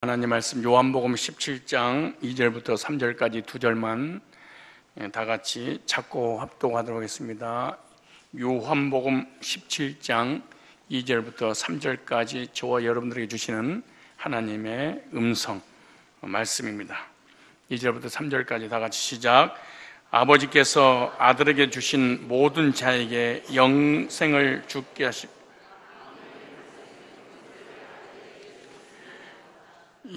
하나님 말씀 요한복음 17장 2절부터 3절까지 두 절만 다 같이 작고 합독하도록 하겠습니다. 요한복음 17장 2절부터 3절까지 저와 여러분들에게 주시는 하나님의 음성 말씀입니다. 2절부터 3절까지 다 같이 시작. 아버지께서 아들에게 주신 모든 자에게 영생을 주게 하시고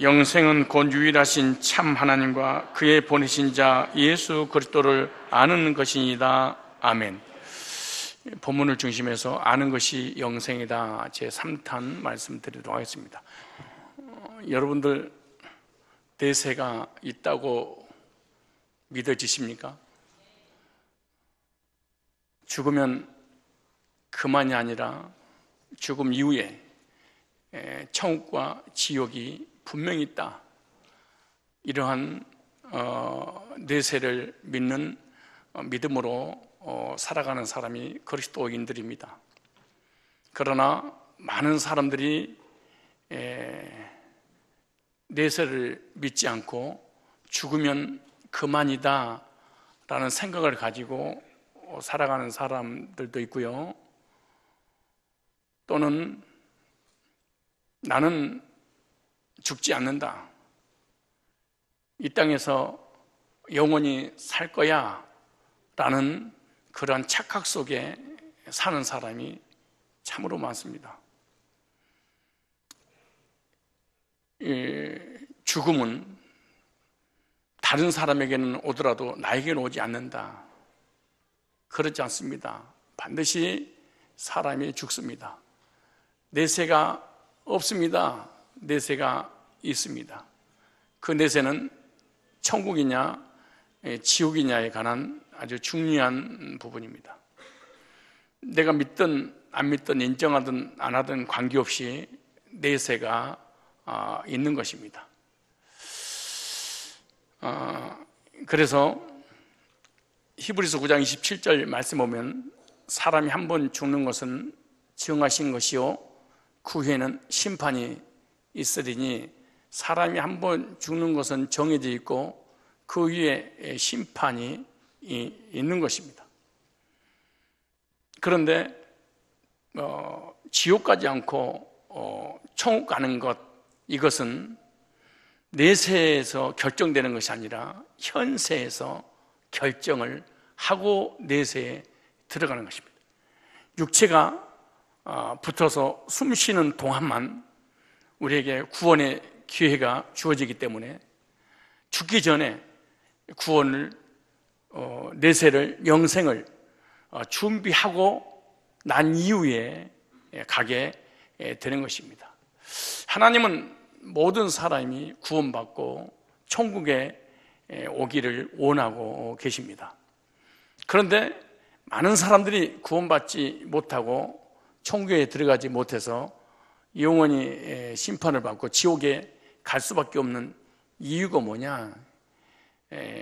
영생은 곧 유일하신 참 하나님과 그의 보내신 자 예수 그리스도를 아는 것이니이다. 아멘. 본문을 중심해서 아는 것이 영생이다 제 3탄 말씀드리도록 하겠습니다. 여러분들 내세가 있다고 믿어지십니까? 죽으면 그만이 아니라 죽음 이후에 천국과 지옥이 분명히 있다. 이러한 내세를 믿는 믿음으로 살아가는 사람이 그리스도인들입니다. 그러나 많은 사람들이 내세를 믿지 않고 죽으면 그만이다 라는 생각을 가지고 살아가는 사람들도 있고요. 또는 나는 죽지 않는다, 이 땅에서 영원히 살 거야 라는 그러한 착각 속에 사는 사람이 참으로 많습니다. 죽음은 다른 사람에게는 오더라도 나에게는 오지 않는다, 그렇지 않습니다. 반드시 사람이 죽습니다. 내세가 없습니다. 내세가 있습니다. 그 내세는 천국이냐 지옥이냐에 관한 아주 중요한 부분입니다. 내가 믿든 안 믿든 인정하든 안 하든 관계없이 내세가 있는 것입니다. 그래서 히브리서 9장 27절 말씀 보면 사람이 한 번 죽는 것은 정하신 것이요 그 후에는 심판이 있으리니, 사람이 한 번 죽는 것은 정해져 있고 그 위에 심판이 있는 것입니다. 그런데 지옥 가지 않고 천국 가는 것, 이것은 내세에서 결정되는 것이 아니라 현세에서 결정을 하고 내세에 들어가는 것입니다. 육체가 붙어서 숨 쉬는 동안만 우리에게 구원의 기회가 주어지기 때문에 죽기 전에 구원을, 내세를, 영생을 준비하고 난 이후에 가게 되는 것입니다. 하나님은 모든 사람이 구원받고 천국에 오기를 원하고 계십니다. 그런데 많은 사람들이 구원받지 못하고 천국에 들어가지 못해서 영원히 심판을 받고 지옥에 갈 수밖에 없는 이유가 뭐냐?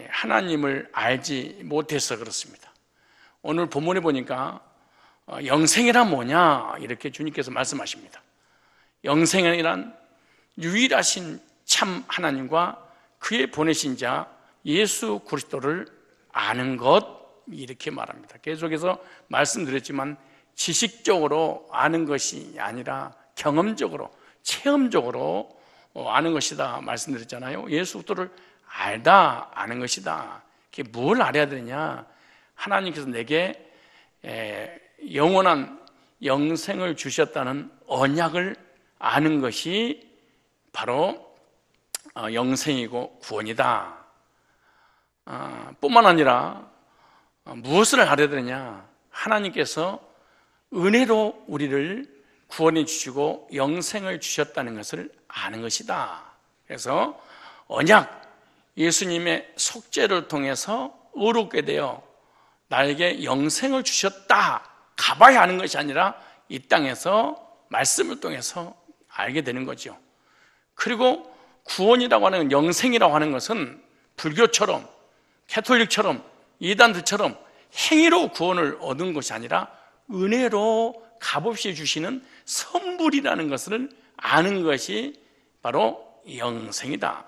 하나님을 알지 못해서 그렇습니다. 오늘 본문에 보니까 영생이란 뭐냐? 이렇게 주님께서 말씀하십니다. 영생이란 유일하신 참 하나님과 그의 보내신 자 예수 그리스도를 아는 것, 이렇게 말합니다. 계속해서 말씀드렸지만 지식적으로 아는 것이 아니라 경험적으로, 체험적으로 아는 것이다 말씀드렸잖아요. 예수 그리스도를 알다, 아는 것이다. 그게 뭘 알아야 되냐? 하나님께서 내게 영원한 영생을 주셨다는 언약을 아는 것이 바로 영생이고 구원이다. 뿐만 아니라 무엇을 알아야 되냐? 하나님께서 은혜로 우리를 구원해 주시고 영생을 주셨다는 것을 아는 것이다. 그래서 언약, 예수님의 속죄를 통해서 의롭게 되어 나에게 영생을 주셨다, 가봐야 하는 것이 아니라 이 땅에서 말씀을 통해서 알게 되는 거죠. 그리고 구원이라고 하는, 영생이라고 하는 것은 불교처럼, 캐톨릭처럼, 이단들처럼 행위로 구원을 얻은 것이 아니라 은혜로 값없이 주시는 선물이라는 것을 아는 것이 바로 영생이다.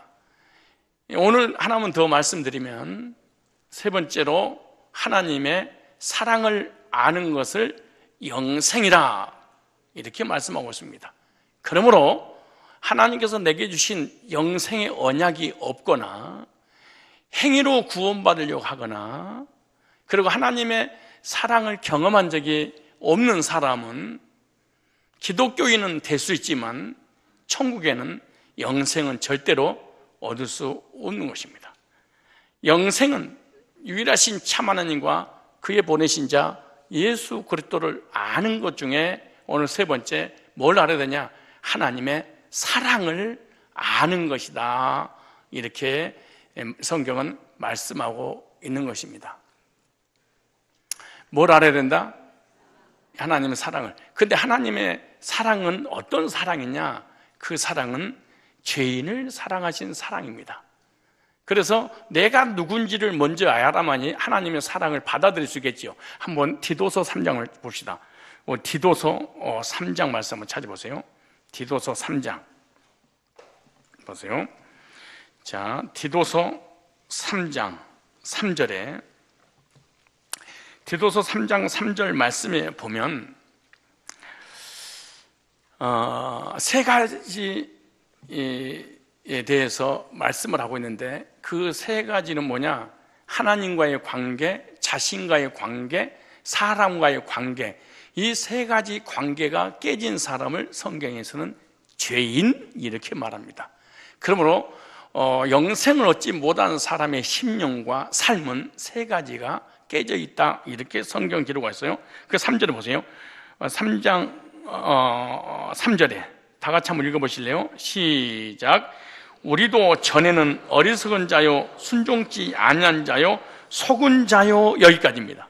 오늘 하나만 더 말씀드리면 세 번째로 하나님의 사랑을 아는 것을 영생이라 이렇게 말씀하고 있습니다. 그러므로 하나님께서 내게 주신 영생의 언약이 없거나 행위로 구원받으려고 하거나 그리고 하나님의 사랑을 경험한 적이 없는 사람은 기독교인은 될 수 있지만 천국에는 영생은 절대로 얻을 수 없는 것입니다. 영생은 유일하신 참 하나님과 그의 보내신 자 예수 그리스도를 아는 것 중에 오늘 세 번째 뭘 알아야 되냐? 하나님의 사랑을 아는 것이다. 이렇게 성경은 말씀하고 있는 것입니다. 뭘 알아야 된다? 하나님의 사랑을. 근데 하나님의 사랑은 어떤 사랑이냐? 그 사랑은 죄인을 사랑하신 사랑입니다. 그래서 내가 누군지를 먼저 알아야만이 하나님의 사랑을 받아들일 수 있겠죠. 한번 디도서 3장을 봅시다. 디도서 3장 말씀 한번 찾아보세요. 디도서 3장 보세요. 자, 디도서 3장 3절에 디도서 3장 3절 말씀에 보면 세 가지에 대해서 말씀을 하고 있는데 그 세 가지는 뭐냐? 하나님과의 관계, 자신과의 관계, 사람과의 관계. 이 세 가지 관계가 깨진 사람을 성경에서는 죄인 이렇게 말합니다. 그러므로 영생을 얻지 못한 사람의 심령과 삶은 세 가지가 깨져 있다 이렇게 성경 기록하고 있어요. 그 3절에 보세요. 3장 3절에 다 같이 한번 읽어보실래요? 시작. 우리도 전에는 어리석은 자요 순종치 아니한 자요 속은 자요 여기까지입니다.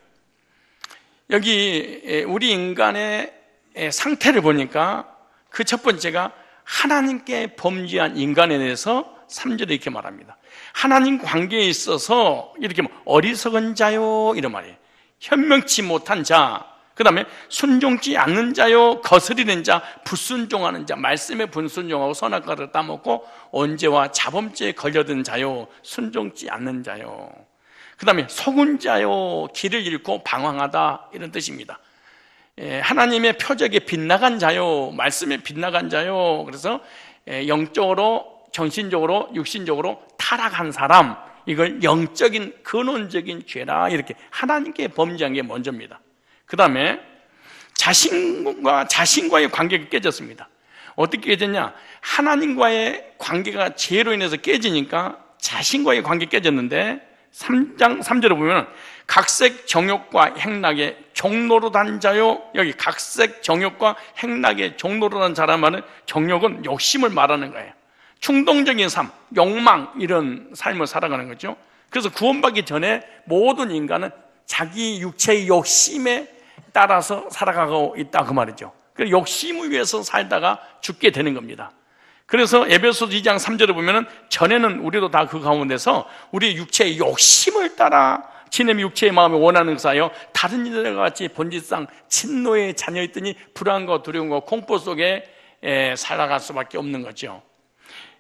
여기 우리 인간의 상태를 보니까 그 첫 번째가 하나님께 범죄한 인간에 대해서 3절에 이렇게 말합니다. 하나님 관계에 있어서 이렇게 어리석은 자요 이런 말이에요. 현명치 못한 자, 그 다음에 순종치 않는 자요 거스리는 자, 불순종하는 자, 말씀에 불순종하고 선악과를 따먹고 언제와 자범죄에 걸려든 자요 순종치 않는 자요, 그 다음에 속은 자요 길을 잃고 방황하다 이런 뜻입니다. 하나님의 표적에 빗나간 자요, 말씀에 빗나간 자요. 그래서 영적으로, 정신적으로, 육신적으로 타락한 사람, 이걸 영적인 근원적인 죄라 이렇게 하나님께 범죄한 게 먼저입니다. 그 다음에 자신과의 관계가 깨졌습니다. 어떻게 깨졌냐? 하나님과의 관계가 죄로 인해서 깨지니까 자신과의 관계가 깨졌는데 3장 3절에 보면 각색 정욕과 행락의 종노릇한 자요. 여기 각색 정욕과 행락의 종노릇한 자란 말은 정욕은 욕심을 말하는 거예요. 충동적인 삶, 욕망 이런 삶을 살아가는 거죠. 그래서 구원받기 전에 모든 인간은 자기 육체의 욕심에 따라서 살아가고 있다 그 말이죠. 그래서 욕심을 위해서 살다가 죽게 되는 겁니다. 그래서 에베소서 2장 3절에 보면은 전에는 우리도 다 그 가운데서 우리 육체의 욕심을 따라 지nem이 육체의 마음에 원하는 것하여 다른 이들과 같이 본질상 진노의 자녀였더니 불안과 두려움과 공포 속에 살아갈 수밖에 없는 거죠.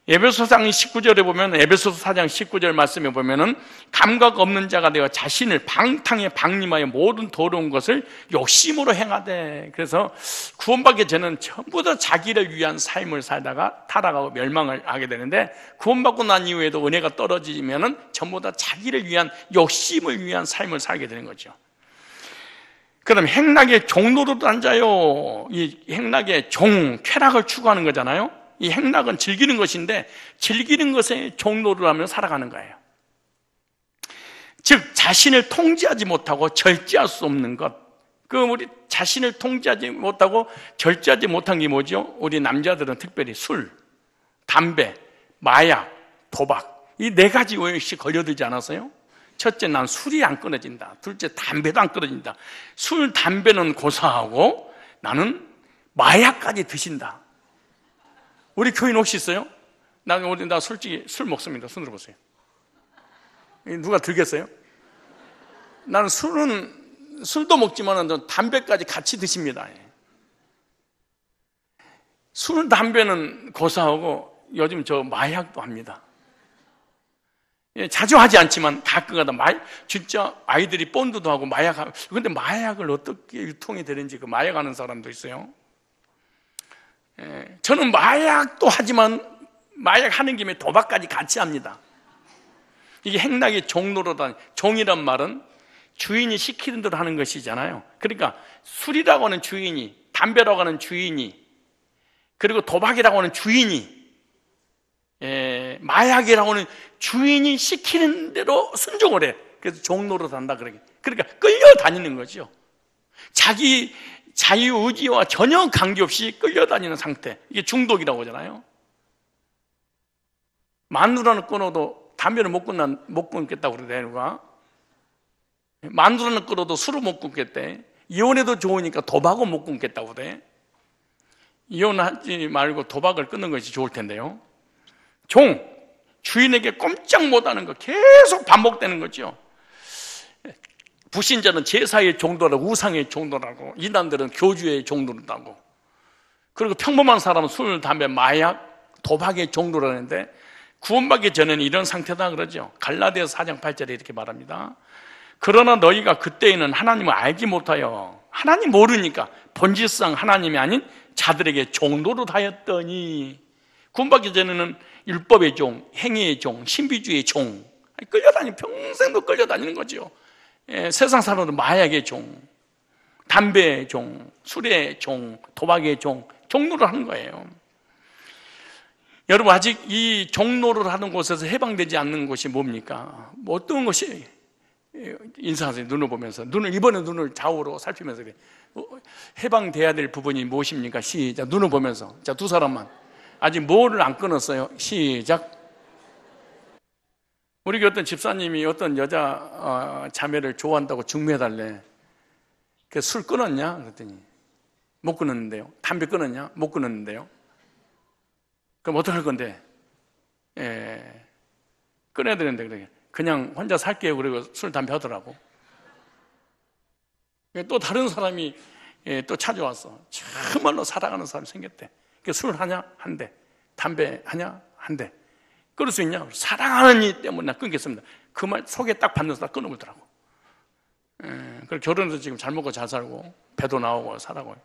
에베소서 4장 19절에 보면 에베소서 4장 19절 말씀에 보면은 감각 없는 자가 되어 자신을 방탕에 방림하여 모든 더러운 것을 욕심으로 행하되, 그래서 구원받기 전에는 전부 다 자기를 위한 삶을 살다가 타락하고 멸망을 하게 되는데 구원받고 난 이후에도 은혜가 떨어지면은 전부 다 자기를 위한 욕심을 위한 삶을 살게 되는 거죠. 그럼 행락의 종로로 앉아요. 이 행락의 종, 쾌락을 추구하는 거잖아요. 이 행락은 즐기는 것인데 즐기는 것에 종로를 하며 살아가는 거예요. 즉 자신을 통제하지 못하고 절제할 수 없는 것. 우리 자신을 통제하지 못하고 절제하지 못한 게 뭐죠? 우리 남자들은 특별히 술, 담배, 마약, 도박 이 네 가지 오역씩 걸려들지 않았어요? 첫째, 난 술이 안 끊어진다. 둘째, 담배도 안 끊어진다. 술, 담배는 고사하고 나는 마약까지 드신다. 우리 교인 혹시 있어요? 나 솔직히 술 먹습니다. 손 들어보세요. 누가 들겠어요? 나는 술도 먹지만 담배까지 같이 드십니다. 술, 담배는 고사하고 요즘 저 마약도 합니다. 예, 자주 하지 않지만 가끔가다 진짜 아이들이 본드도 하고 마약하고. 근데 마약을 어떻게 유통이 되는지 그 마약하는 사람도 있어요. 예, 저는 마약도 하지만 마약하는 김에 도박까지 같이 합니다. 이게 행락의 종로로다. 종이란 말은 주인이 시키는 대로 하는 것이잖아요. 그러니까 술이라고 하는 주인이, 담배라고 하는 주인이, 그리고 도박이라고 하는 주인이, 마약이라고 하는 주인이 시키는 대로 순종을 해. 그래서 종로로 단다. 그러니까 끌려다니는 거죠. 자기 자유의지와 전혀 관계없이 끌려다니는 상태. 이게 중독이라고 하잖아요. 마누라는 끊어도 담배를 못 끊겠다고 그러대, 누가. 마누라는 끊어도 술을 못 끊겠대. 이혼해도 좋으니까 도박은 못 끊겠다고 그래. 이혼하지 말고 도박을 끊는 것이 좋을 텐데요. 주인에게 꼼짝 못하는 거 계속 반복되는 거죠. 불신자는 제사의 종도라고, 우상의 종도라고, 이단들은 교주의 종도라고, 그리고 평범한 사람은 술, 담배, 마약, 도박의 종도라는데 구원받기 전에는 이런 상태다 그러죠. 갈라디아서 4장 8절에 이렇게 말합니다. 그러나 너희가 그때에는 하나님을 알지 못하여, 하나님 모르니까 본질상 하나님이 아닌 자들에게 종노릇 하였더니. 구원받기 전에는 율법의 종, 행위의 종, 신비주의의 종, 평생도 끌려다니는 거죠. 세상 사람은 마약의 종, 담배의 종, 술의 종, 도박의 종, 종노를 하는 거예요. 여러분, 아직 이 종노를 하는 곳에서 해방되지 않는 곳이 뭡니까? 어떤 것이? 인사하세요. 눈을 보면서. 이번에 눈을 좌우로 살피면서 그래. 해방돼야 될 부분이 무엇입니까? 시작. 눈을 보면서. 자, 두 사람만. 아직 뭐를 안 끊었어요? 시작. 우리 어떤 집사님이 어떤 여자 자매를 좋아한다고 중매해달래. 그 술 끊었냐? 그랬더니 못 끊었는데요. 담배 끊었냐? 못 끊었는데요. 그럼 어떡할 건데? 끊어야 되는데 그래. 그냥 혼자 살게요. 그리고 술, 담배 하더라고. 또 다른 사람이 또 찾아왔어. 정말로 사랑하는 사람이 생겼대. 술 하냐? 한 대. 담배 하냐? 한 대. 끊을 수 있냐? 사랑하는 이 때문에 나 끊겠습니다. 그 말 속에 딱 받면서 나 끊어버리더라고. 그리고 결혼해서 지금 잘 먹고 잘 살고 배도 나오고 살아고.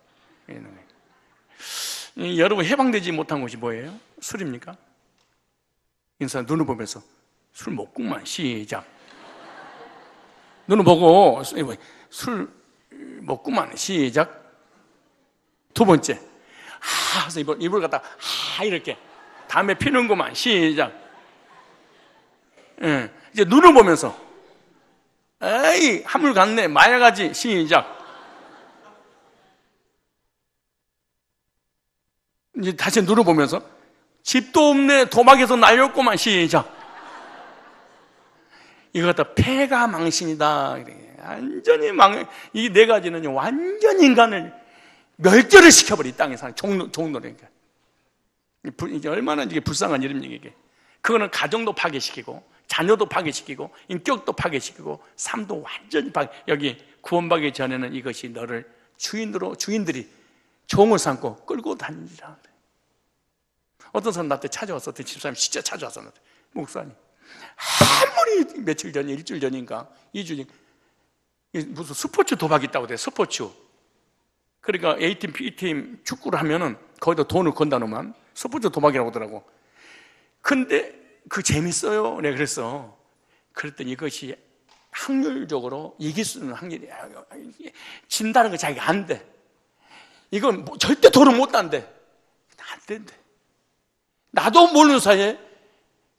여러분, 해방되지 못한 것이 뭐예요? 술입니까? 인사 눈을 보면서 술 먹구만. 시작. 눈을 보고 술 먹구만. 시작. 두 번째. 그래서 입을 갖다 이렇게 담배 피는구만. 시작. 이제 눈을 보면서 에이, 한물 갔네. 마약하지. 시작. 이제 다시 눈을 보면서 집도 없네. 도박에서 날렸구만. 시작. 이거 갖다 폐가 망신이다. 완전히 이 네 가지는 완전 인간을 멸절을 시켜버려. 이 땅에 사는 종로니까. 이게 얼마나 이게 불쌍한 일입니까, 이게. 그거는 가정도 파괴시키고, 자녀도 파괴시키고, 인격도 파괴시키고, 삶도 완전히 여기 구원받기 전에는 이것이 너를 주인들이 종을 삼고 끌고 다니라. 어떤 사람 나한테 찾아왔어. 어떤 집사님 진짜 찾아왔어. 목사님. 아무리 며칠 전에, 일주일 전인가, 2주년, 무슨 스포츠 도박이 있다고 그래. 스포츠. 그러니까 A팀, B팀 축구를 하면은 거기다 돈을 건다 놓으면 스포츠 도박이라고 하더라고. 근데 그 재밌어요. 내가 그랬어. 그랬더니 이것이 확률적으로 이길 수 있는 확률이, 진다는 거 자기가 안 돼. 이건 절대 돈을 못 단대. 안 된대. 나도 모르는 사이에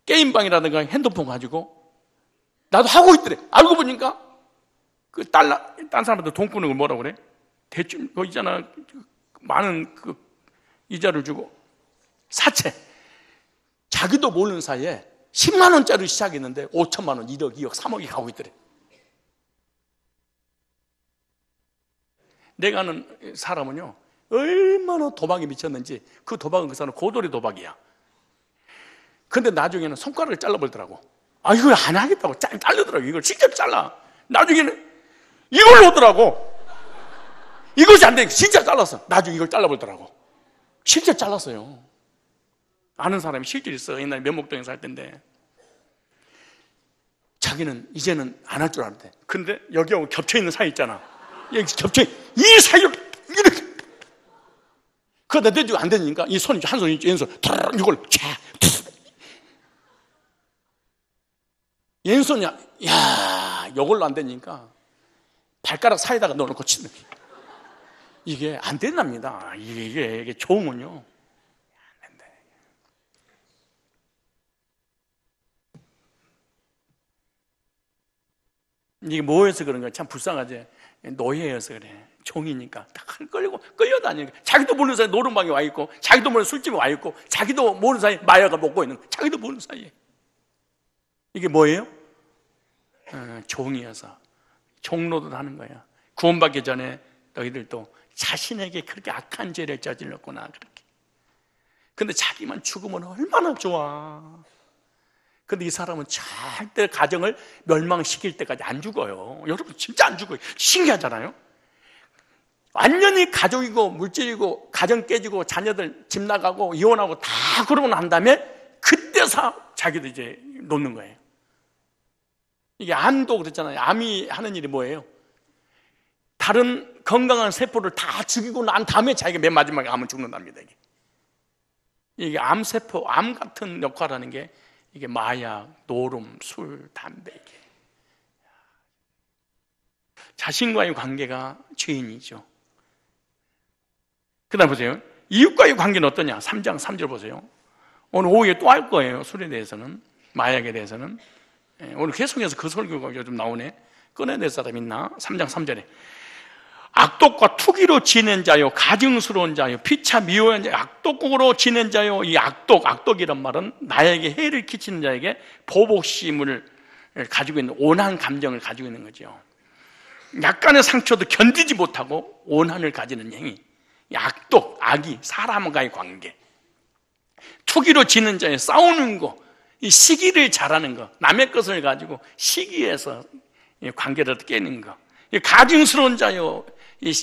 게임방이라든가 핸드폰 가지고 나도 하고 있더래. 알고 보니까 딴 사람한테 돈 꾸는 걸 뭐라고 그래? 대출, 거 있잖아. 많은 그 이자를 주고. 사채. 자기도 모르는 사이에 10만 원짜리 시작했는데 5천만 원, 1억, 2억, 3억이 가고 있더래. 내가 아는 사람은요, 얼마나 도박에 미쳤는지, 그 도박은 그 사람은 고돌이 도박이야. 근데 나중에는 손가락을 잘라버리더라고. 이걸 안 하겠다고 자르더라고. 이걸 직접 잘라. 나중에는 이걸로 오더라고. 이것이 안 돼. 진짜 잘랐어. 나중에 이걸 잘라버리더라고. 실제 잘랐어요. 아는 사람이 실제로 있어. 옛날에 면목동에 살 때인데 자기는 이제는 안 할 줄 알았대. 근데 여기하고 겹쳐있는 사이 있잖아. 여기 이 사이로 이렇게 그러다 내주고 안 되니까 이 손이 한 손이 왼손 이걸 왼손이 야 이걸로 안 되니까 발가락 사이에다가 넣어놓고 치는 거예요. 이게 안 된답니다. 이게 좋으면요 안 된다. 이게 뭐여서 그런 거야? 참 불쌍하지. 노예여서 그래. 종이니까 다 끌고 끌려다니니까 자기도 모르는 사이에 노름방에 와 있고 자기도 모르는 술집에 와 있고 자기도 모르는 사이에 마약을 먹고 있는 거. 자기도 모르는 사이에 이게 뭐예요? 종이어서 종노릇 하는 거야. 구원받기 전에 너희들도 자신에게 그렇게 악한 죄를 저질렀구나 그렇게. 근데 자기만 죽으면 얼마나 좋아. 근데 이 사람은 절대 가정을 멸망시킬 때까지 안 죽어요. 여러분 진짜 안 죽어요. 신기하잖아요. 완전히 가족이고 물질이고 가정 깨지고 자녀들 집 나가고 이혼하고 다 그러고 난 다음에 그때서 자기도 이제 놓는 거예요. 이게 암도 그랬잖아요. 암이 하는 일이 뭐예요? 다른 건강한 세포를 다 죽이고 난 다음에 자기가 맨 마지막에 암은 죽는답니다. 이게 암세포, 암 같은 역할을 하는 게 이게 마약, 노름, 술, 담배. 자신과의 관계가 죄인이죠. 그 다음 보세요. 이웃과의 관계는 어떠냐? 3장 3절 보세요. 오늘 오후에 또 할 거예요. 술에 대해서는, 마약에 대해서는. 오늘 계속해서 그 설교가 요즘 나오네. 꺼내낼 사람 있나? 3장 3절에 악독과 투기로 지낸 자요, 가증스러운 자요, 피차 미워한 자요, 악독으로 지낸 자요. 이 악독이란 말은 나에게 해를 끼치는 자에게 보복심을 가지고 있는 온한 감정을 가지고 있는 거죠. 약간의 상처도 견디지 못하고 온한을 가지는 행위. 악독, 악이 사람과의 관계. 투기로 지는 자에 싸우는 거, 이 시기를 잘하는 거, 남의 것을 가지고 시기해서 관계를 깨는 거. 가증스러운 자요,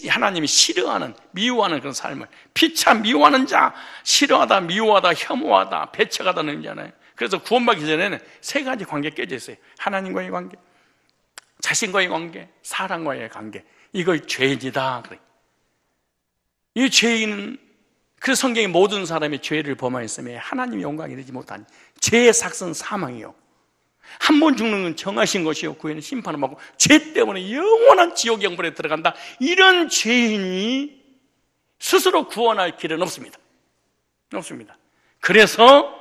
하나님이 싫어하는, 미워하는 그런 삶을, 피차 미워하는 자, 싫어하다, 미워하다, 혐오하다, 배척하다는 의미잖아요. 그래서 구원받기 전에는 세 가지 관계 깨져 있어요. 하나님과의 관계, 자신과의 관계, 사람과의 관계. 이걸 죄인이다. 이 죄인은 그 성경의 모든 사람이 죄를 범하였으며 하나님의 영광이 되지 못하니 죄의 삭은 사망이요, 한 번 죽는 건 정하신 것이요, 그 후에는 심판을 받고 죄 때문에 영원한 지옥 영불에 들어간다. 이런 죄인이 스스로 구원할 길은 없습니다. 없습니다. 그래서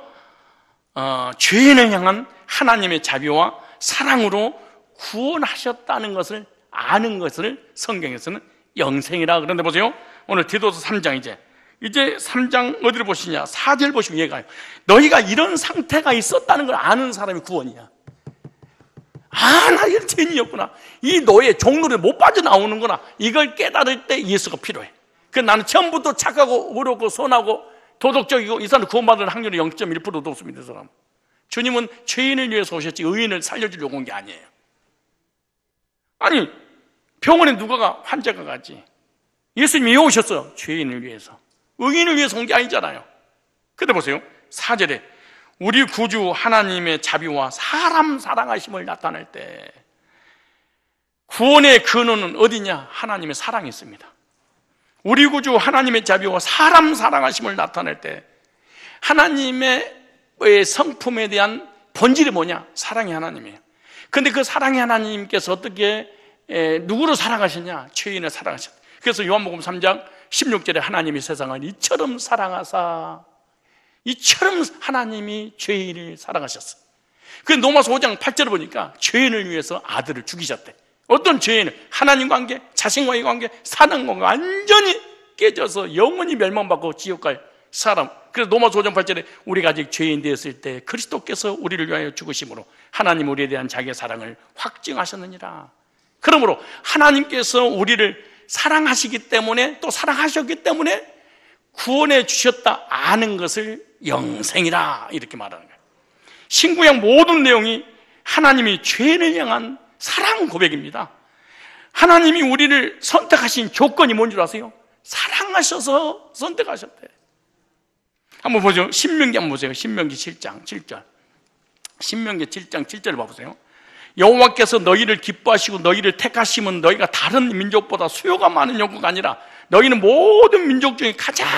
죄인을 향한 하나님의 자비와 사랑으로 구원하셨다는 것을 아는 것을 성경에서는 영생이라. 그런데 보세요, 오늘 디도서 3장 이제 3장 어디를 보시냐? 4절 보시면 얘가요. 너희가 이런 상태가 있었다는 걸 아는 사람이 구원이야. 나 이런 죄인이었구나. 이 노예 종로를 못 빠져나오는구나. 이걸 깨달을 때 예수가 필요해. 그래서 나는 처음부터 착하고 어렵고 선하고 도덕적이고 이 사람 구원받을 확률이 0.1%도 없습니다. 이 사람. 주님은 죄인을 위해서 오셨지 의인을 살려주려고 온 게 아니에요. 아니 병원에 누가가 환자가 가지. 예수님이 왜 오셨어요? 죄인을 위해서. 의인을 위해서 온 게 아니잖아요. 근데 보세요, 4절에 우리 구주 하나님의 자비와 사람 사랑하심을 나타낼 때 구원의 근원은 어디냐? 하나님의 사랑이 있습니다. 우리 구주 하나님의 자비와 사람 사랑하심을 나타낼 때 하나님의 성품에 대한 본질이 뭐냐? 사랑의 하나님이에요. 근데 그 사랑의 하나님께서 어떻게 누구를 사랑하셨냐? 죄인을 사랑하셨다. 그래서 요한복음 3장 16절에 하나님이 세상을 이처럼 사랑하사, 이처럼 하나님이 죄인을 사랑하셨어. 그 로마서 5장 8절을 보니까 죄인을 위해서 아들을 죽이셨대. 어떤 죄인을? 하나님 관계, 자신과의 관계, 사랑과 완전히 깨져서 영원히 멸망받고 지옥 갈 사람. 그래서 로마서 5장 8절에 우리가 아직 죄인 되었을 때 그리스도께서 우리를 위하여 죽으심으로 하나님 우리에 대한 자기의 사랑을 확증하셨느니라. 그러므로 하나님께서 우리를 사랑하시기 때문에, 또 사랑하셨기 때문에 구원해 주셨다 아는 것을 영생이라 이렇게 말하는 거예요. 신구약 모든 내용이 하나님이 죄인을 향한 사랑 고백입니다. 하나님이 우리를 선택하신 조건이 뭔 줄 아세요? 사랑하셔서 선택하셨대. 한번 보죠. 신명기 한번 보세요. 신명기 7장 7절. 신명기 7장 7절 봐보세요. 여호와께서 너희를 기뻐하시고 너희를 택하시면 너희가 다른 민족보다 수요가 많은 영국가 아니라 너희는 모든 민족 중에 가장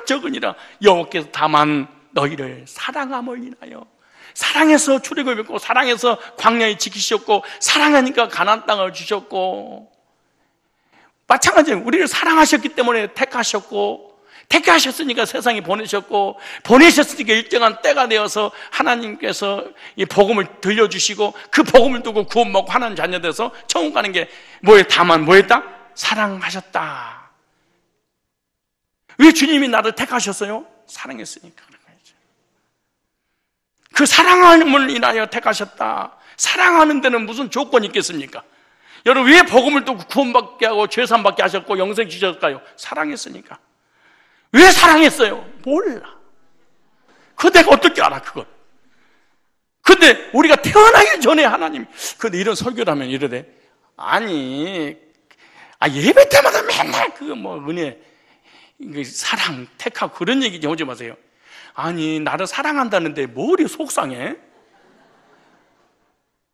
적으니라. 여호와께서 다만 너희를 사랑함을 인하여, 사랑해서 출애굽했고 사랑해서 광야에 지키셨고 사랑하니까 가나안 땅을 주셨고, 마찬가지로 우리를 사랑하셨기 때문에 택하셨고, 택하셨으니까 세상에 보내셨고, 보내셨으니까 일정한 때가 되어서 하나님께서 이 복음을 들려주시고 그 복음을 두고 구원받고 하나님 자녀 돼서 천국 가는 게 뭐예요? 다만 뭐였다? 사랑하셨다. 왜 주님이 나를 택하셨어요? 사랑했으니까 그런 거죠. 그 사랑함을 인하여 택하셨다. 사랑하는 데는 무슨 조건이 있겠습니까? 여러분, 왜 복음을 두고 구원받게 하고 죄산받게 하셨고 영생 주셨을까요? 사랑했으니까. 왜 사랑했어요? 몰라. 그 내가 어떻게 알아, 그걸. 근데 우리가 태어나기 전에 하나님, 근데 이런 설교를 하면 이러대. 아니, 예배 때마다 맨날 그거 뭐 은혜, 사랑, 택하고 그런 얘기 좀 하지 마세요. 아니, 나를 사랑한다는데 뭐리 속상해?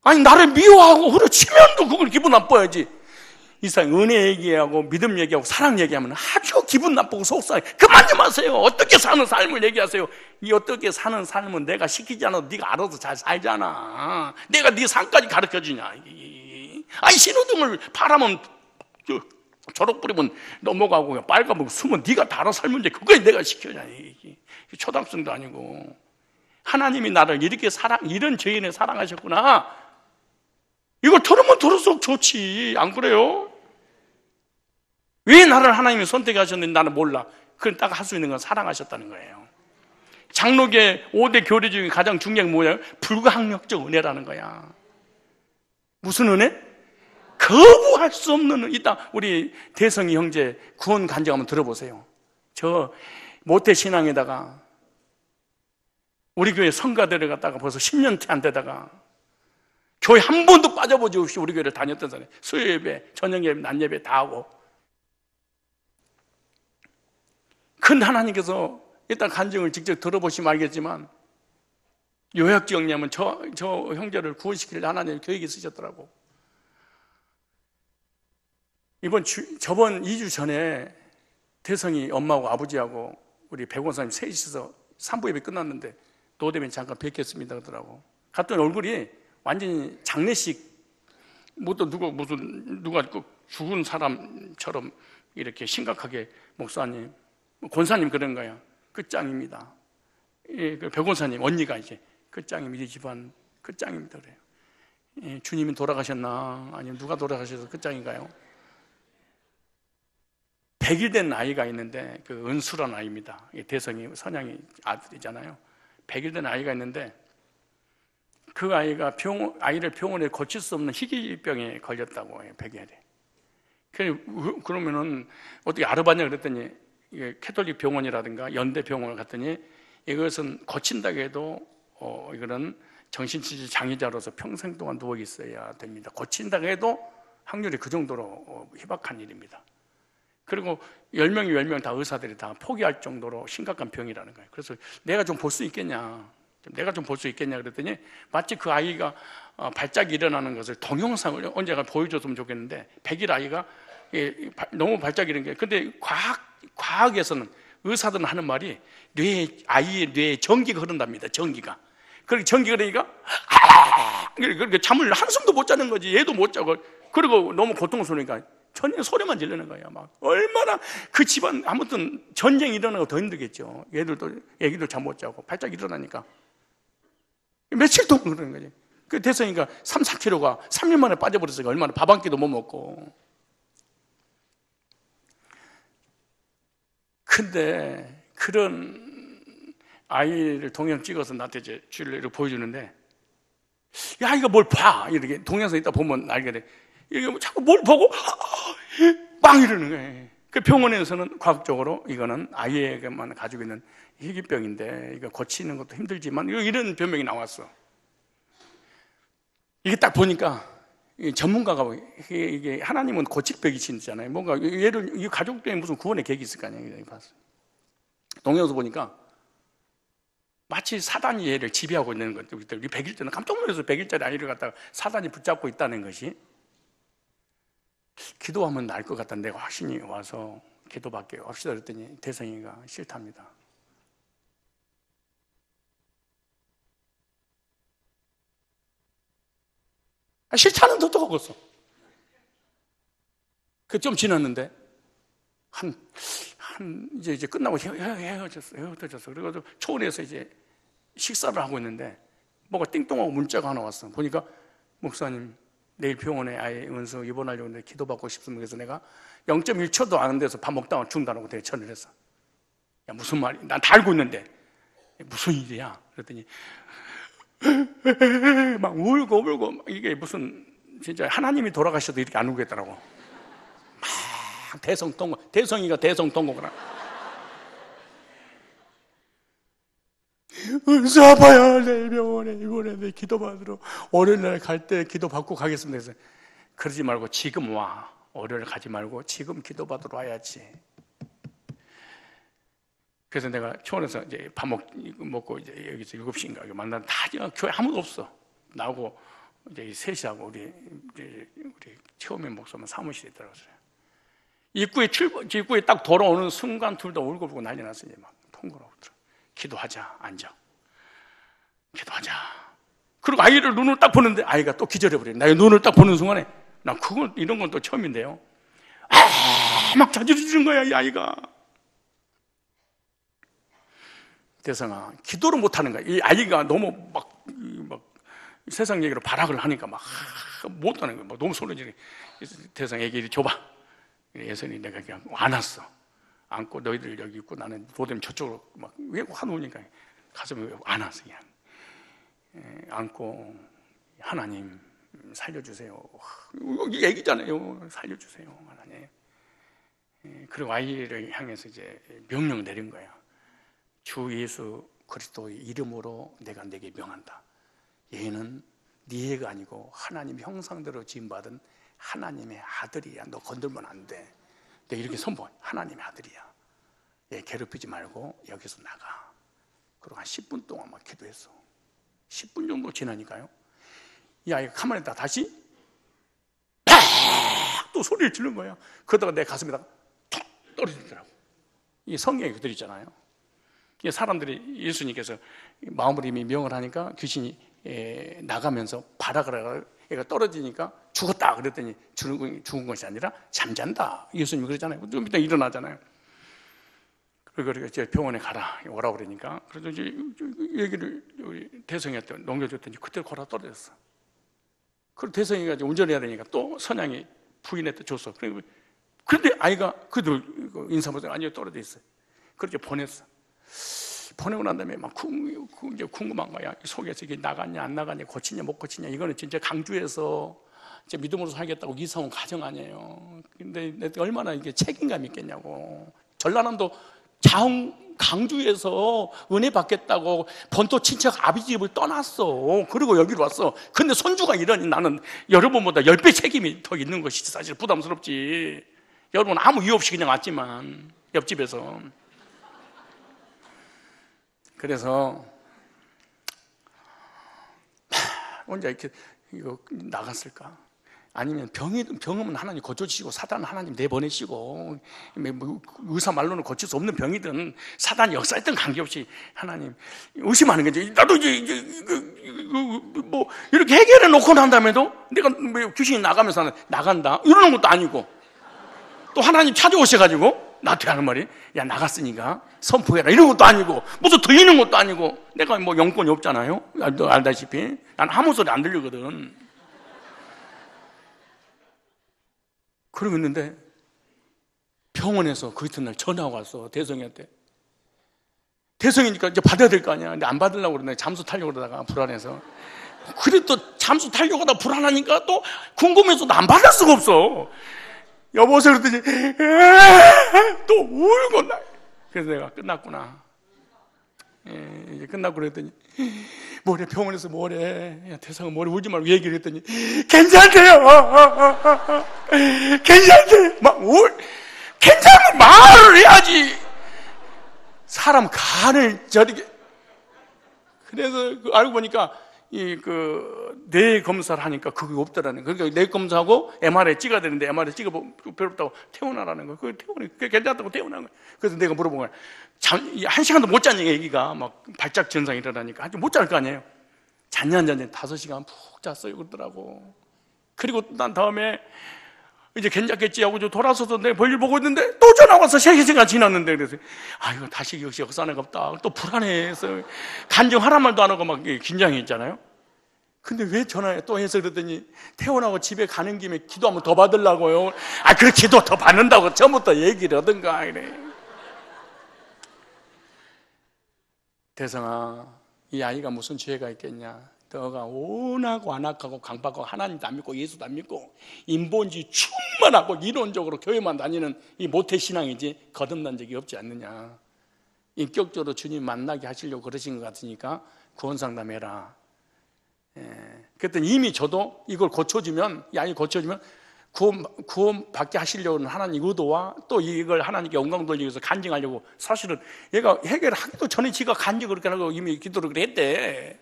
아니, 나를 미워하고 후려치면도 그걸 기분 나빠야지. 이상 은혜 얘기하고 믿음 얘기하고 사랑 얘기하면 아주 기분 나쁘고 속상해. 그만 좀 하세요. 어떻게 사는 삶을 얘기하세요. 이 어떻게 사는 삶은 내가 시키지 않아도 네가 알아서 잘 살잖아. 내가 네 삶까지 가르쳐주냐. 아니, 신호등을 파라면 초록 뿌리면 넘어가고 빨가면 숨은 네가 다 알아서 살면 돼. 그걸 내가 시켜줘. 초등학생도 아니고. 하나님이 나를 이렇게 이런 죄인을 사랑하셨구나. 이걸 들으면 들을수록 좋지. 안 그래요? 왜 나를 하나님이 선택하셨는지 나는 몰라. 그건 딱 할 수 있는 건 사랑하셨다는 거예요. 장로계 5대 교리 중에 가장 중요한 게 뭐예요? 불가항력적 은혜라는 거야. 무슨 은혜? 거부할 수 없는 은혜. 이따 우리 대성이 형제 구원 간증 한번 들어보세요. 저 모태신앙에다가 우리 교회 성가대를 갔다가 벌써 10년째 안 되다가 교회 한 번도 빠져보지 없이 우리 교회를 다녔던 사람이 수요예배, 저녁예배, 낮예배 다 하고. 큰 하나님께서 일단 간증을 직접 들어보시면 알겠지만 요약 정리하면 저 형제를 구원시킬 하나님 계획이 있으셨더라고. 저번 2주 전에 대성이 엄마하고 아버지하고 우리 백원사님 셋이서 산부예배 끝났는데 노대면 잠깐 뵙겠습니다 그러더라고. 갔더니 얼굴이 완전히 장례식, 누가 죽은 사람처럼 이렇게 심각하게 목사님, 권사님 그런 거야. 끝장입니다. 예, 그 백원사님 언니가 이제 끝장입니다. 이 집안 끝장입니다 그래요. 예, 주님이 돌아가셨나 아니면 누가 돌아가셔서 끝장인가요? 100일 된 아이가 있는데 그 은수란 아이입니다. 대성이 선양이 아들이잖아요. 100일 된 아이가 있는데 그 아이가 아이를 병원에 고칠 수 없는 희귀병에 걸렸다고 해요. 100일에. 그러면은 어떻게 알아봤냐 그랬더니 이게 캐톨릭 병원이라든가 연대 병원을 갔더니 이것은 고친다고 해도 이거는 정신치질 장애자로서 평생 동안 누워 있어야 됩니다. 고친다고 해도 확률이 그 정도로 희박한 일입니다. 그리고 10명이 10명 다 의사들이 다 포기할 정도로 심각한 병이라는 거예요. 그래서 내가 좀 볼 수 있겠냐 그랬더니 마치 그 아이가 발작이 일어나는 것을 동영상을 언젠가 보여줬으면 좋겠는데 100일 아이가 너무 발작이 일어난 게, 근데 과학에서는 의사들은 하는 말이 아이의 뇌에 전기가 흐른답니다. 전기가. 그렇게 전기가 그러니까 그렇게 잠을 한숨도 못 자는 거지. 얘도 못 자고. 그리고 너무 고통스러우니까 전혀 소리만 지르는 거야. 막 얼마나 그 집안, 아무튼 전쟁이 일어나고 더 힘들겠죠. 애기도 잠 못 자고 발작이 일어나니까 며칠 동안 그러는 거지. 그 대성이가 3, 4kg가 3년 만에 빠져버렸으니까 얼마나 밥 한 끼도 못 먹고. 근데 그런 아이를 동영 찍어서 나한테 이제 주일로 보여주는데, 야, 이거 뭘 봐! 이렇게 동영상 있다 보면 알게 돼. 이게 자꾸 뭘 보고 빵 이러는 거예요. 그 병원에서는 과학적으로 이거는 아이에게만 가지고 있는 희귀병인데 이거 고치는 것도 힘들지만 이런 변명이 나왔어. 이게 딱 보니까 전문가가 이게 하나님은 고칠 병이시잖아요. 뭔가 얘를 이 가족 때문에 무슨 구원의 계획이 있을 거 아니에요. 봤어. 동영상 보니까 마치 사단이 얘를 지배하고 있는 것. 우리 100일째는 깜짝 놀라서 100일짜리 아이를 갖다가 사단이 붙잡고 있다는 것이. 기도하면 나을 것 같다. 내가 확신이 와서 기도받게 합시다 그랬더니 대성이가 싫답니다. 싫다는 더 뜨거웠어. 그 좀 지났는데 이제 끝나고 헤어졌어. 그래가지고 초원에서 이제 식사를 하고 있는데 뭐가 띵동하고 문자가 하나 왔어. 보니까 목사님 내일 병원에 아예 은수 입원하려고 했는데 기도받고 싶습니다. 그래서 내가 0.1초도 안 돼서 밥 먹다가 중단하고 대처를 했어. 야 무슨 말이? 난 다 알고 있는데 무슨 일이야? 그랬더니 막 울고 이게 무슨 진짜 하나님이 돌아가셔도 이렇게 안 울겠더라고. 막 대성이가 대성통곡을 하고 은수 아파요. 내일 병원에 입원했는데 기도받으러 월요일날 갈 때 기도받고 가겠습니다. 그래서 그러지 말고 지금 와. 월요일 가지 말고 지금 기도받으러 와야지. 그래서 내가 초원에서 이제 밥 먹고 이제 여기서 7시인가 만나는데 다 교회 아무도 없어. 나하고 이제 셋이하고 우리 처음에 목사님 사무실에 들어갔어요. 입구에 딱 돌아오는 순간 둘 다 울고 난리 났어요. 이제 막 통곡하고 들어. 기도하자. 앉아. 기도하자. 그리고 아이를 눈을 딱 보는데 아이가 또 기절해버려요. 나 눈을 딱 보는 순간에 난 이런 건 또 처음인데요. 막 자지러지는 거야 이 아이가. 대성아, 기도를 못하는 거야. 이 아이가 너무 막 세상 얘기로 발악을 하니까 막 못하는 거야. 막 너무 소리지르. 대성에게 이리 줘봐. 예선이 내가 그냥 안았어. 안고 너희들 여기 있고 나는 도대체 저쪽으로 막 왜 화놓으니까 가슴에 안았어 그냥. 안고 하나님 살려주세요. 여기 애기잖아요. 살려주세요 하나님. 그리고 아이를 향해서 이제 명령 내린 거야. 주 예수 그리스도의 이름으로 내가 네게 명한다. 얘는 네 애가 아니고 하나님 형상대로 지음받은 하나님의 아들이야. 너 건들면 안 돼. 내가 이렇게 선포해. 하나님의 아들이야. 얘 괴롭히지 말고 여기서 나가. 그리고 한 10분 동안 막 기도했어. 10분 정도 지나니까요, 이 아이가 가만히 있다가 다시 팍! 또 소리를 지르는 거야. 그러다가 내 가슴에다가 툭 떨어지더라고. 이게 성경에 그들 있잖아요. 사람들이 예수님께서 마음으로 이미 명을 하니까 귀신이 나가면서 발악을 하고 얘가 떨어지니까 죽었다 그랬더니 죽은 것이 아니라 잠잔다. 예수님이 그러잖아요. 좀 이따 일어나잖아요. 그리고 이제 병원에 가라 오라고 그러니까 그래서 이제 얘기를 대성이한테 넘겨줬더니 그때 걸어 떨어졌어. 그리고 대성이가 이제 운전해야 되니까 또 선양이 부인한테 줬어. 그런데 아이가 그들 인사보다 아니요 떨어져 있어요. 그렇게 보냈어. 보내고 난 다음에 막 이제 궁금한 거야. 속에서 이게 나갔냐 안 나갔냐 고치냐 못 고치냐. 이거는 진짜 강주에서 진짜 믿음으로 살겠다고 이사 온 가정 아니에요. 근데 내가 얼마나 이게 책임감이 있겠냐고. 전라남도 강주에서 은혜 받겠다고 본토 친척 아버지 집을 떠났어. 그리고 여기로 왔어. 근데 손주가 이러니 나는 여러분보다 10배 책임이 더 있는 것이지. 사실 부담스럽지. 여러분 아무 이유 없이 그냥 왔지만 옆집에서. 그래서 혼자 이렇게 이거 나갔을까? 아니면 병이면 하나님 고쳐주시고 사단은 하나님 내보내시고 의사 말로는 고칠 수 없는 병이든 사단이 역사했던 관계없이 하나님 의심하는 거지. 나도 이제 뭐 이렇게 해결해 놓고 난 다음에도 내가 뭐 귀신이 나가면서 나간다 이러는 것도 아니고 또 하나님 찾아오셔가지고 나한테 하는 말이 야 나갔으니까 선포해라 이런 것도 아니고 무슨 들리는 것도 아니고 내가 뭐 영권이 없잖아요. 너 알다시피 난 아무 소리 안 들리거든. 그러고 있는데 병원에서 그 이튿날 전화가 왔어. 대성이한테. 대성이니까 이제 받아야 될 거 아니야. 근데 안 받으려고 그러는데 잠수 타려고 그러다가 불안해서. 그래 또 잠수 타려고 하다 불안하니까 또 궁금해서 안 받을 수가 없어. 여보세요 그랬더니 또 울고 나. 그래서 내가 끝났구나. 이제 끝나고 그랬더니 뭐래 병원에서 뭐래. 야 대성아 뭐래 울지 말고 얘기를 했더니 괜찮대요. 괜찮대. 막 괜찮으면 말을 해야지. 사람 간을 저렇게 그래서 알고 보니까 뇌 검사를 하니까 그게 없더라는 거예요. 그러니까 뇌 검사하고 MRI 찍어야 되는데 MRI 찍어보면 괴롭다고 퇴원하라는 거예요. 그게 괜찮다고 퇴원한 거예요. 그래서 내가 물어본 거예요. 1시간도 못 잤냐, 애기가 막 발작 증상이 일어나니까 못 잘 거 아니에요. 잤냐 안 잤냐 5시간 푹 잤어요 그러더라고. 그리고 난 다음에 이제 괜찮겠지 하고 돌아서서 내 볼일 보고 있는데 또 전화 와서 3시간 지났는데, 그래서 이거 다시 역시 역사는 없다. 또 불안해서 간증하란 말도 안 하고 막 긴장이 있잖아요. 근데 왜 전화해 또 해서 그랬더니 퇴원하고 집에 가는 김에 기도 한번 더 받으려고요. 그래 기도 더 받는다고 처음부터 얘기를 하던가 이래. 대성아, 이 아이가 무슨 죄가 있겠냐? 너가 온하고 안악하고 강박하고 하나님도 안 믿고 예수도 안 믿고 인본주의 충만하고 이론적으로 교회만 다니는 이 모태신앙이지 거듭난 적이 없지 않느냐. 인격적으로 주님 만나게 하시려고 그러신 것 같으니까 구원상담해라. 그랬더니 이미 저도 이걸 고쳐주면, 이 아이 고쳐주면 구원 받게 하시려는 하나님 의도와 또 이걸 하나님께 영광 돌리기 위해서 간증하려고, 사실은 얘가 해결하기도 전에 지가 간증을 그렇게 하고 이미 기도를 했대.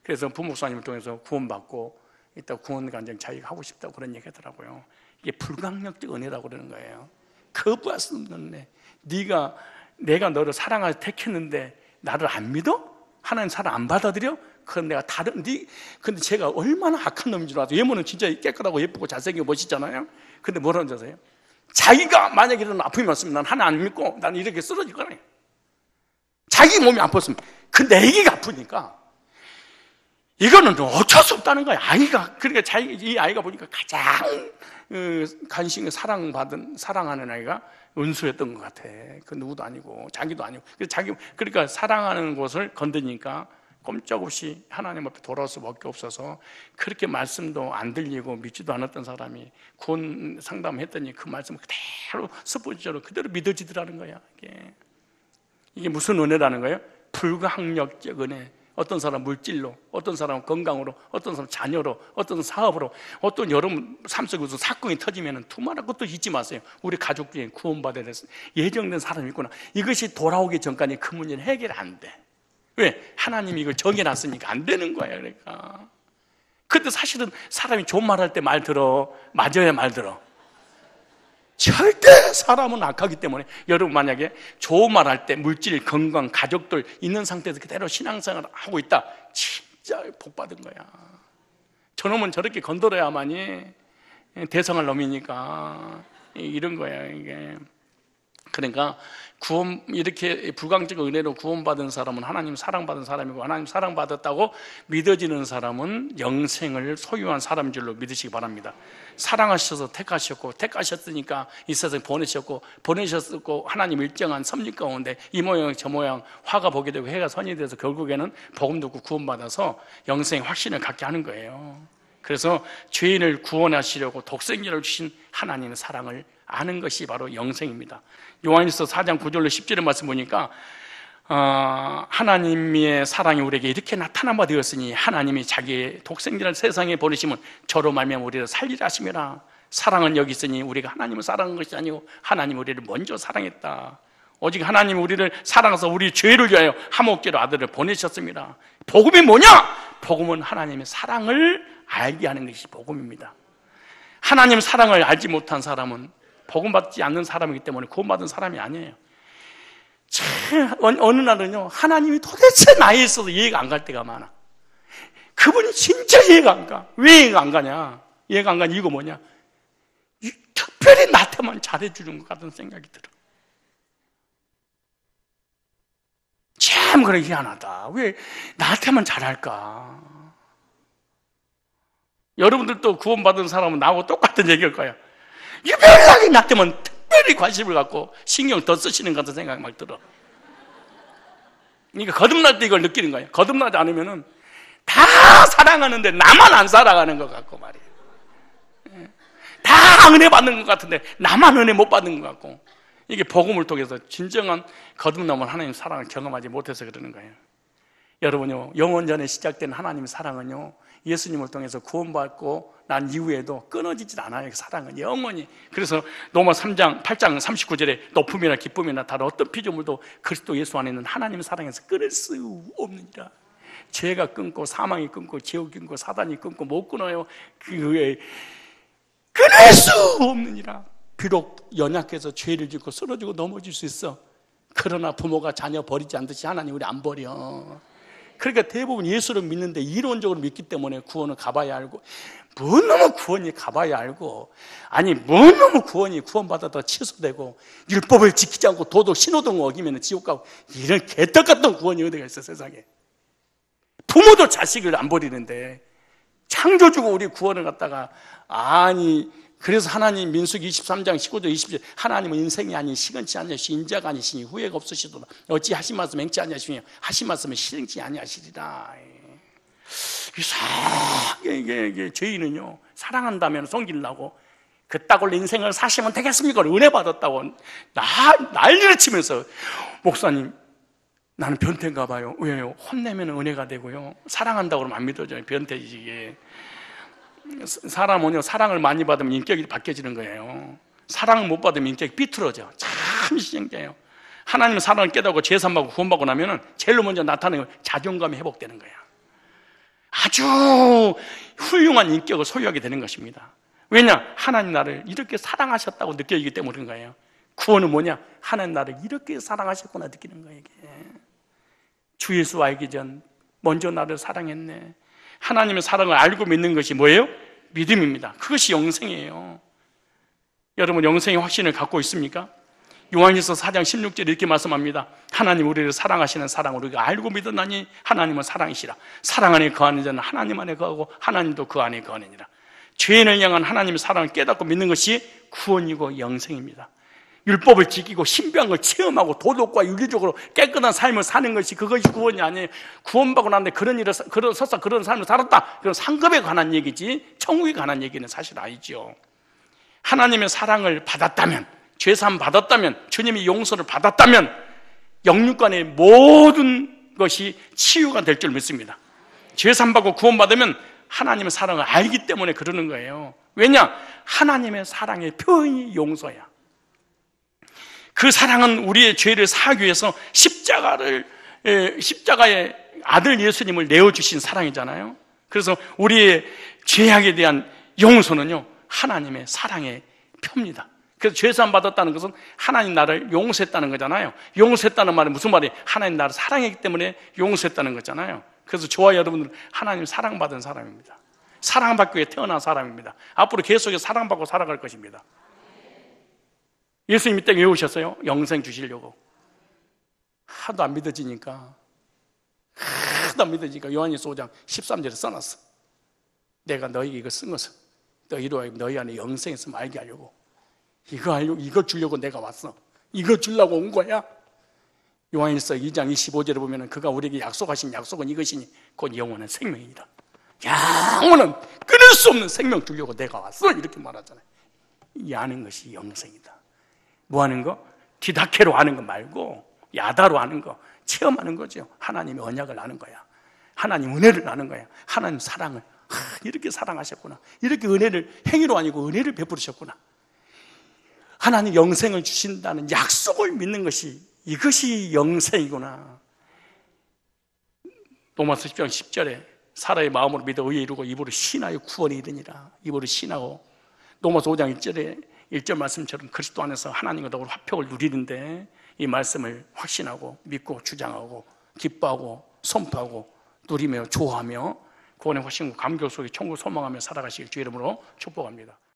그래서 부목사님을 통해서 구원받고 이따 구원 간증 자기가 하고 싶다고 그런 얘기 하더라고요. 이게 불강력적 은혜라고 그러는 거예요. 거부할 수 없는 은혜. 내가 너를 사랑하여 택했는데 나를 안 믿어? 하나님 사랑 안 받아들여? 그건 내가 근데 제가 얼마나 악한 놈인 줄 알아요. 외모는 진짜 깨끗하고 예쁘고 잘생기고 멋있잖아요. 근데 뭐라는 줄 아세요? 자기가 만약에 이런 아픔이 왔으면 난 하나 안 믿고 난 이렇게 쓰러질 거네. 자기 몸이 아팠으면 근데 애기가 아프니까 이거는 어쩔 수 없다는 거야. 그러니까 이 아이가 보니까 가장 간신히 사랑하는 아이가 은수였던 것 같아. 그 누구도 아니고 자기도 아니고. 그러니까 사랑하는 곳을 건드니까 꼼짝없이 하나님 앞에 돌아올 수밖에 없어서 그렇게 말씀도 안 들리고 믿지도 않았던 사람이 구원 상담했더니 그 말씀을 그대로 스포츠처럼 그대로 믿어지더라는 거야. 이게 무슨 은혜라는 거예요? 불가항력적 은혜. 어떤 사람 물질로, 어떤 사람 건강으로, 어떤 사람 자녀로, 어떤 사업으로, 어떤 여러분 삶 속에서 사건이 터지면 두말할 것도 잊지 마세요. 우리 가족 중에 구원받아야 될 예정된 사람이 있구나. 이것이 돌아오기 전까지 그 문제는 해결 안 돼. 왜? 하나님이 이걸 정해놨으니까 안 되는 거야. 그러니까. 근데 사실은 사람이 좋은 말 할 때 말 들어, 맞아야 말 들어. 절대 사람은 악하기 때문에 여러분 만약에 좋은 말 할 때 물질, 건강, 가족들 있는 상태에서 그대로 신앙생활을 하고 있다, 진짜 복 받은 거야. 저놈은 저렇게 건드려야만이 대성할 놈이니까 이런 거야 이게. 그러니까 이렇게 불강적 은혜로 구원받은 사람은 하나님 사랑받은 사람이고, 하나님 사랑받았다고 믿어지는 사람은 영생을 소유한 사람인 줄로 믿으시기 바랍니다. 사랑하셔서 택하셨으니까 이 세상에 보내셨고 하나님 일정한 섭리 가운데 이 모양 저 모양 화가 보게 되고 해가 선이 돼서 결국에는 복음 듣고 구원받아서 영생의 확신을 갖게 하는 거예요. 그래서 죄인을 구원하시려고 독생자를 주신 하나님의 사랑을 아는 것이 바로 영생입니다. 요한일서 4장 9절로 10절의 말씀 보니까 하나님의 사랑이 우리에게 이렇게 나타난 바 되었으니 하나님이 자기의 독생자를 세상에 보내시면 저로 말미암아 우리를 살리라 하심이라. 사랑은 여기 있으니 우리가 하나님을 사랑한 것이 아니고 하나님 우리를 먼저 사랑했다. 오직 하나님 우리를 사랑해서 우리 죄를 위하여 한목제로 아들을 보내셨습니다. 복음이 뭐냐? 복음은 하나님의 사랑을 알게 하는 것이 복음입니다. 하나님 사랑을 알지 못한 사람은 복음 받지 않는 사람이기 때문에 구원받은 사람이 아니에요. 어느 날은요, 하나님이 도대체 나에 있어서 이해가 안 갈 때가 많아. 그분이 진짜 이해가 안 가. 왜 이해가 안 가냐? 이해가 안 가는 이유가 뭐냐? 특별히 나한테만 잘해주는 것 같은 생각이 들어. 참 그래 희한하다. 왜 나한테만 잘할까? 여러분들도 구원받은 사람은 나하고 똑같은 얘기일 거야. 유별나게 나한테만 특별히 관심을 갖고 신경 더 쓰시는 것 같은 생각이 막 들어. 그러니까 거듭날 때 이걸 느끼는 거예요. 거듭나지 않으면은 다 사랑하는데 나만 안 사랑하는 것 같고 말이에요. 다 은혜 받는 것 같은데 나만 은혜 못 받는 것 같고. 이게 복음을 통해서 진정한 거듭남은 하나님 사랑을 경험하지 못해서 그러는 거예요. 여러분요, 영원 전에 시작된 하나님의 사랑은요, 예수님을 통해서 구원받고 난 이후에도 끊어지질 않아요. 사랑은 영원히. 그래서 로마 3장 8장 39절에 높음이나 기쁨이나 다른 어떤 피조물도 그리스도 예수 안에 있는 하나님의 사랑에서 끊을 수 없느니라. 죄가 끊고 사망이 끊고 지옥이 끊고 사단이 끊고 못 끊어요. 그게 끊을 수 없느니라. 비록 연약해서 죄를 짓고 쓰러지고 넘어질 수 있어. 그러나 부모가 자녀 버리지 않듯이 하나님 우리 안 버려. 그러니까 대부분 예수를 믿는데 이론적으로 믿기 때문에 구원을 가봐야 알고, 뭔 놈의 구원이 가봐야 알고, 아니 뭔 놈의 구원이 구원받아도 취소되고 율법을 지키지 않고 도덕 신호등 어기면 지옥 가고, 이런 개떡같은 구원이 어디가 있어 세상에. 부모도 자식을 안 버리는데 창조주고 우리 구원을 갖다가, 아니 그래서 하나님 민수기 23장 19절 20절 하나님은 인생이 아닌 시건치 아니하시니 인자가 아니시니 후회가 없으시도다. 어찌 하신 말씀 행치 아니하시니 하신 말씀은 실행치 아니하시리라. 이게 저희는요, 사랑한다면 성질나고 그 딱 올린 인생을 사시면 되겠습니까? 은혜 받았다고 난리를 치면서, 목사님 나는 변태인가 봐요. 왜요? 혼내면 은혜가 되고요, 사랑한다고 그러면 안 믿어져요. 변태지 이게. 사람은요, 사랑을 많이 받으면 인격이 바뀌어지는 거예요. 사랑을 못 받으면 인격이 삐뚤어져. 참 신기해요. 하나님의 사랑을 깨닫고 제삼받고 구원받고 나면은 제일 먼저 나타나는 건 자존감이 회복되는 거예요. 아주 훌륭한 인격을 소유하게 되는 것입니다. 왜냐? 하나님 나를 이렇게 사랑하셨다고 느껴지기 때문에 그런 거예요. 구원은 뭐냐? 하나님 나를 이렇게 사랑하셨구나 느끼는 거예요. 이게. 주 예수 알기 전 먼저 나를 사랑했네. 하나님의 사랑을 알고 믿는 것이 뭐예요? 믿음입니다. 그것이 영생이에요. 여러분 영생의 확신을 갖고 있습니까? 요한일서 4장 16절에 이렇게 말씀합니다. 하나님 우리를 사랑하시는 사랑을 우리가 알고 믿었나니 하나님은 사랑이시라. 사랑 안에 거하는 자는 하나님 안에 거하고 하나님도 그 안에 거하느니라. 죄인을 향한 하나님의 사랑을 깨닫고 믿는 것이 구원이고 영생입니다. 율법을 지키고 신비한 걸 체험하고 도덕과 윤리적으로 깨끗한 삶을 사는 것이, 그것이 구원이 아니에요. 구원받고 났는데 그런 삶을 살았다, 그건 상급에 관한 얘기지 천국에 관한 얘기는 사실 아니죠. 하나님의 사랑을 받았다면, 죄사함 받았다면, 주님의 용서를 받았다면 영육간의 모든 것이 치유가 될 줄 믿습니다. 죄사함 받고 구원받으면 하나님의 사랑을 알기 때문에 그러는 거예요. 왜냐? 하나님의 사랑의 표현이 용서야. 그 사랑은 우리의 죄를 사하기 위해서 십자가에 아들 예수님을 내어주신 사랑이잖아요. 그래서 우리의 죄악에 대한 용서는요, 하나님의 사랑의 표입니다. 그래서 죄사함 받았다는 것은 하나님 나를 용서했다는 거잖아요. 용서했다는 말은 무슨 말이에요? 하나님 나를 사랑했기 때문에 용서했다는 거잖아요. 그래서 저와 여러분들은 하나님 사랑받은 사람입니다. 사랑받기 위해 태어난 사람입니다. 앞으로 계속해서 사랑받고 살아갈 것입니다. 예수님이 땅에 왜 오셨어요? 영생 주시려고. 하도 안 믿어지니까 요한일서 5장 13절에 써놨어. 내가 너희에게 이거 쓴 것은 너희로 하여금 너희 안에 영생이 있으면 알게 하려고. 이거 주려고 내가 왔어. 이거 주려고 온 거야. 요한일서 2장 25절에 보면 그가 우리에게 약속하신 약속은 이것이니 곧 영원한 생명이다. 영원한 끊을 수 없는 생명 주려고 내가 왔어, 이렇게 말하잖아요. 이 아는 것이 영생이다. 뭐 하는 거? 디다케로 하는 거 말고 야다로 하는 거, 체험하는 거죠. 하나님의 언약을 아는 거야. 하나님 은혜를 아는 거야. 하나님 사랑을, 이렇게 사랑하셨구나. 이렇게 은혜를, 행위로 아니고 은혜를 베푸셨구나. 하나님 영생을 주신다는 약속을 믿는 것이, 이것이 영생이구나. 로마서 10장 10절에 사라의 마음으로 믿어 의에 이루고 입으로 신하여 구원에 이르니라. 입으로 신하고. 로마서 5장 1절 말씀처럼 그리스도 안에서 하나님과 더불어 화평을 누리는데, 이 말씀을 확신하고 믿고 주장하고 기뻐하고 선포하고 누리며 좋아하며 구원의 확신과 감격 속에 천국을 소망하며 살아가시길 주 이름으로 축복합니다.